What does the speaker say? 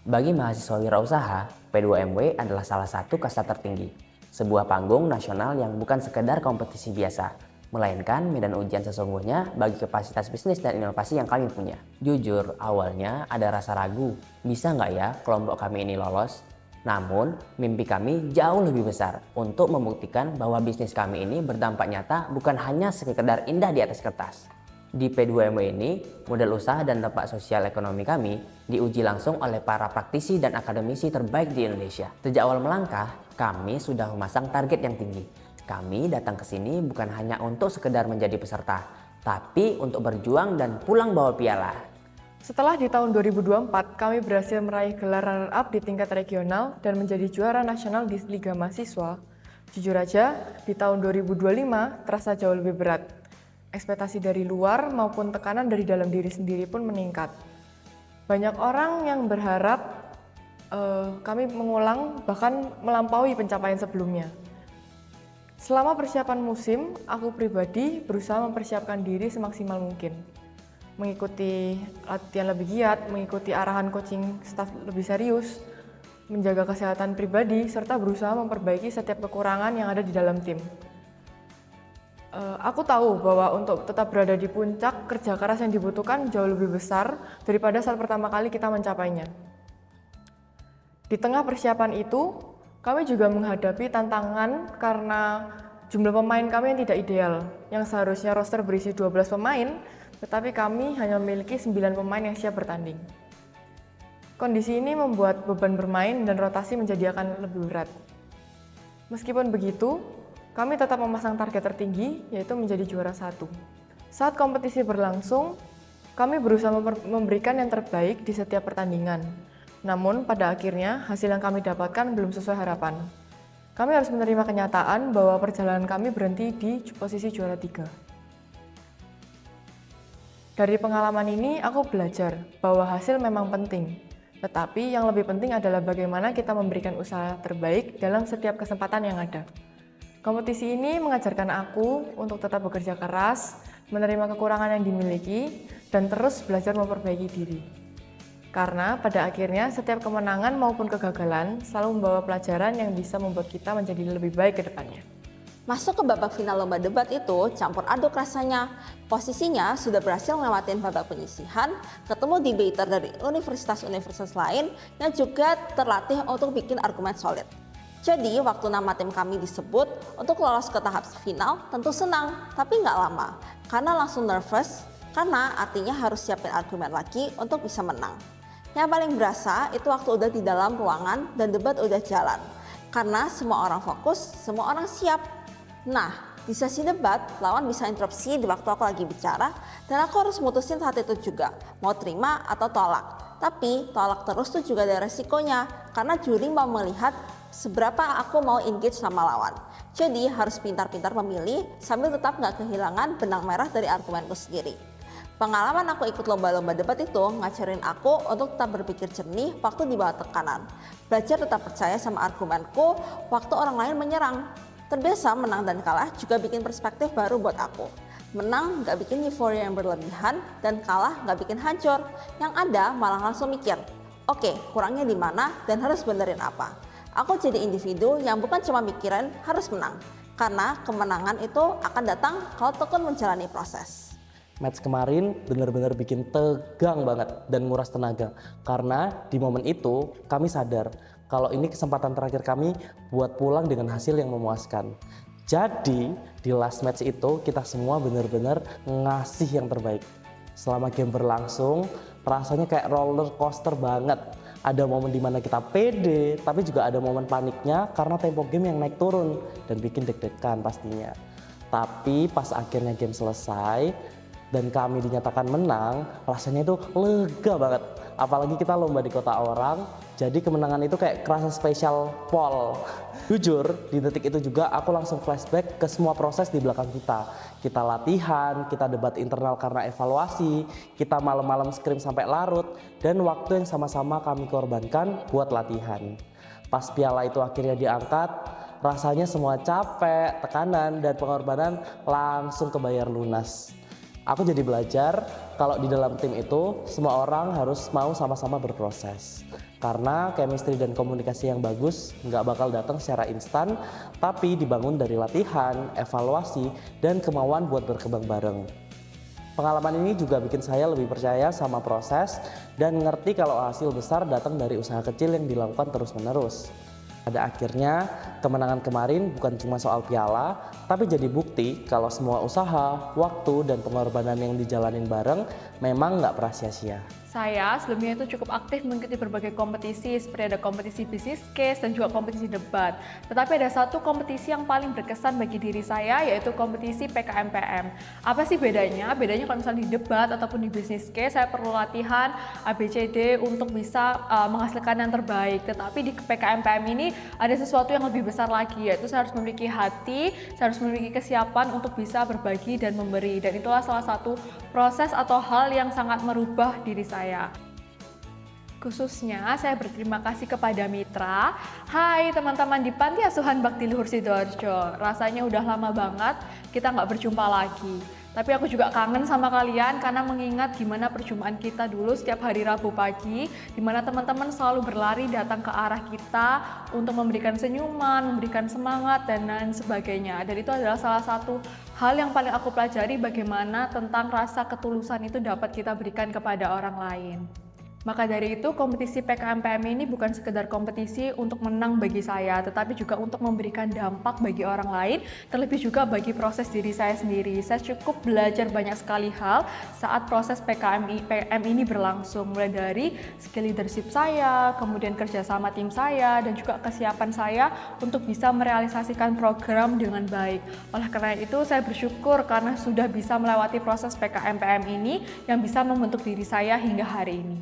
Bagi mahasiswa wirausaha, P2MW adalah salah satu kasta tertinggi, sebuah panggung nasional yang bukan sekedar kompetisi biasa, melainkan medan ujian sesungguhnya bagi kapasitas bisnis dan inovasi yang kami punya. Jujur, awalnya ada rasa ragu, bisa nggak ya kelompok kami ini lolos? Namun, mimpi kami jauh lebih besar untuk membuktikan bahwa bisnis kami ini berdampak nyata bukan hanya sekedar indah di atas kertas. Di P2MW ini, model usaha dan dampak sosial ekonomi kami diuji langsung oleh para praktisi dan akademisi terbaik di Indonesia. Sejak awal melangkah, kami sudah memasang target yang tinggi. Kami datang ke sini bukan hanya untuk sekedar menjadi peserta, tapi untuk berjuang dan pulang bawa piala. Setelah di tahun 2024, kami berhasil meraih gelar runner-up di tingkat regional dan menjadi juara nasional di Liga Mahasiswa. Jujur aja, di tahun 2025 terasa jauh lebih berat. Ekspektasi dari luar maupun tekanan dari dalam diri sendiri pun meningkat. Banyak orang yang berharap kami mengulang bahkan melampaui pencapaian sebelumnya. Selama persiapan musim, aku pribadi berusaha mempersiapkan diri semaksimal mungkin. Mengikuti latihan lebih giat, mengikuti arahan coaching staff lebih serius, menjaga kesehatan pribadi, serta berusaha memperbaiki setiap kekurangan yang ada di dalam tim. Aku tahu bahwa untuk tetap berada di puncak, kerja keras yang dibutuhkan jauh lebih besar daripada saat pertama kali kita mencapainya. Di tengah persiapan itu, kami juga menghadapi tantangan karena jumlah pemain kami yang tidak ideal, yang seharusnya roster berisi 12 pemain, tetapi kami hanya memiliki 9 pemain yang siap bertanding. Kondisi ini membuat beban bermain dan rotasi menjadi akan lebih berat. Meskipun begitu, kami tetap memasang target tertinggi, yaitu menjadi juara 1. Saat kompetisi berlangsung, kami berusaha memberikan yang terbaik di setiap pertandingan. Namun, pada akhirnya, hasil yang kami dapatkan belum sesuai harapan. Kami harus menerima kenyataan bahwa perjalanan kami berhenti di posisi juara 3. Dari pengalaman ini, aku belajar bahwa hasil memang penting. Tetapi yang lebih penting adalah bagaimana kita memberikan usaha terbaik dalam setiap kesempatan yang ada. Kompetisi ini mengajarkan aku untuk tetap bekerja keras, menerima kekurangan yang dimiliki, dan terus belajar memperbaiki diri. Karena pada akhirnya setiap kemenangan maupun kegagalan selalu membawa pelajaran yang bisa membuat kita menjadi lebih baik ke depannya. Masuk ke babak final lomba debat itu campur aduk rasanya. Posisinya sudah berhasil melewati babak penyisihan, ketemu debater dari universitas-universitas lain yang juga terlatih untuk bikin argumen solid. Jadi waktu nama tim kami disebut untuk lolos ke tahap final tentu senang, tapi nggak lama. Karena langsung nervous, karena artinya harus siapin argumen lagi untuk bisa menang. Yang paling berasa itu waktu udah di dalam ruangan dan debat udah jalan. Karena semua orang fokus, semua orang siap. Nah, di sesi debat, lawan bisa interupsi di waktu aku lagi bicara dan aku harus mutusin saat itu juga, mau terima atau tolak. Tapi tolak terus tuh juga ada resikonya, karena juri mau melihat seberapa aku mau engage sama lawan. Jadi harus pintar-pintar memilih sambil tetap gak kehilangan benang merah dari argumenku sendiri. Pengalaman aku ikut lomba-lomba debat itu ngajarin aku untuk tetap berpikir jernih waktu di bawah tekanan. Belajar tetap percaya sama argumenku waktu orang lain menyerang. Terbiasa menang dan kalah juga bikin perspektif baru buat aku. Menang gak bikin euforia yang berlebihan dan kalah gak bikin hancur. Yang ada malah langsung mikir, oke, kurangnya di mana dan harus benerin apa. Aku jadi individu yang bukan cuma mikirin harus menang. Karena kemenangan itu akan datang kalau tekun menjalani proses. Match kemarin benar-benar bikin tegang banget dan nguras tenaga. Karena di momen itu kami sadar kalau ini kesempatan terakhir kami buat pulang dengan hasil yang memuaskan. Jadi di last match itu kita semua benar-benar ngasih yang terbaik. Selama game berlangsung rasanya kayak roller coaster banget. Ada momen dimana kita pede, tapi juga ada momen paniknya karena tempo game yang naik turun dan bikin deg-degan pastinya. Tapi pas akhirnya game selesai dan kami dinyatakan menang, rasanya itu lega banget. Apalagi kita lomba di kota orang, jadi kemenangan itu kayak kerasa spesial pol. Jujur, di detik itu juga aku langsung flashback ke semua proses di belakang kita. Kita latihan, kita debat internal karena evaluasi, kita malam-malam scrim sampai larut, dan waktu yang sama-sama kami korbankan buat latihan. Pas piala itu akhirnya diangkat, rasanya semua capek, tekanan, dan pengorbanan langsung kebayar lunas. Aku jadi belajar kalau di dalam tim itu semua orang harus mau sama-sama berproses. Karena chemistry dan komunikasi yang bagus nggak bakal datang secara instan, tapi dibangun dari latihan, evaluasi, dan kemauan buat berkembang bareng. Pengalaman ini juga bikin saya lebih percaya sama proses dan ngerti kalau hasil besar datang dari usaha kecil yang dilakukan terus-menerus. Pada akhirnya, kemenangan kemarin bukan cuma soal piala, tapi jadi bukti kalau semua usaha, waktu, dan pengorbanan yang dijalanin bareng memang nggak pernah sia-sia. Saya sebelumnya itu cukup aktif mengikuti berbagai kompetisi seperti ada kompetisi bisnis case dan juga kompetisi debat. Tetapi ada satu kompetisi yang paling berkesan bagi diri saya yaitu kompetisi PKMPM. Apa sih bedanya? Bedanya kalau misalnya di debat ataupun di bisnis case saya perlu latihan ABCD untuk bisa menghasilkan yang terbaik. Tetapi di PKMPM ini ada sesuatu yang lebih besar lagi yaitu saya harus memiliki hati, saya harus memiliki kesiapan untuk bisa berbagi dan memberi. Dan itulah salah satu proses atau hal yang sangat merubah diri saya. Khususnya saya berterima kasih kepada Mitra. Hai teman-teman di Panti Asuhan Bakti Luhur Sidoarjo. Rasanya udah lama banget kita nggak berjumpa lagi. Tapi aku juga kangen sama kalian karena mengingat gimana perjumpaan kita dulu setiap hari Rabu pagi, dimana teman-teman selalu berlari datang ke arah kita untuk memberikan senyuman, memberikan semangat, dan lain sebagainya. Dan itu adalah salah satu hal yang paling aku pelajari bagaimana tentang rasa ketulusan itu dapat kita berikan kepada orang lain. Maka dari itu, kompetisi PKMPM ini bukan sekedar kompetisi untuk menang bagi saya, tetapi juga untuk memberikan dampak bagi orang lain, terlebih juga bagi proses diri saya sendiri. Saya cukup belajar banyak sekali hal saat proses PKMPM ini berlangsung, mulai dari skill leadership saya, kemudian kerjasama tim saya, dan juga kesiapan saya untuk bisa merealisasikan program dengan baik. Oleh karena itu, saya bersyukur karena sudah bisa melewati proses PKMPM ini yang bisa membentuk diri saya hingga hari ini.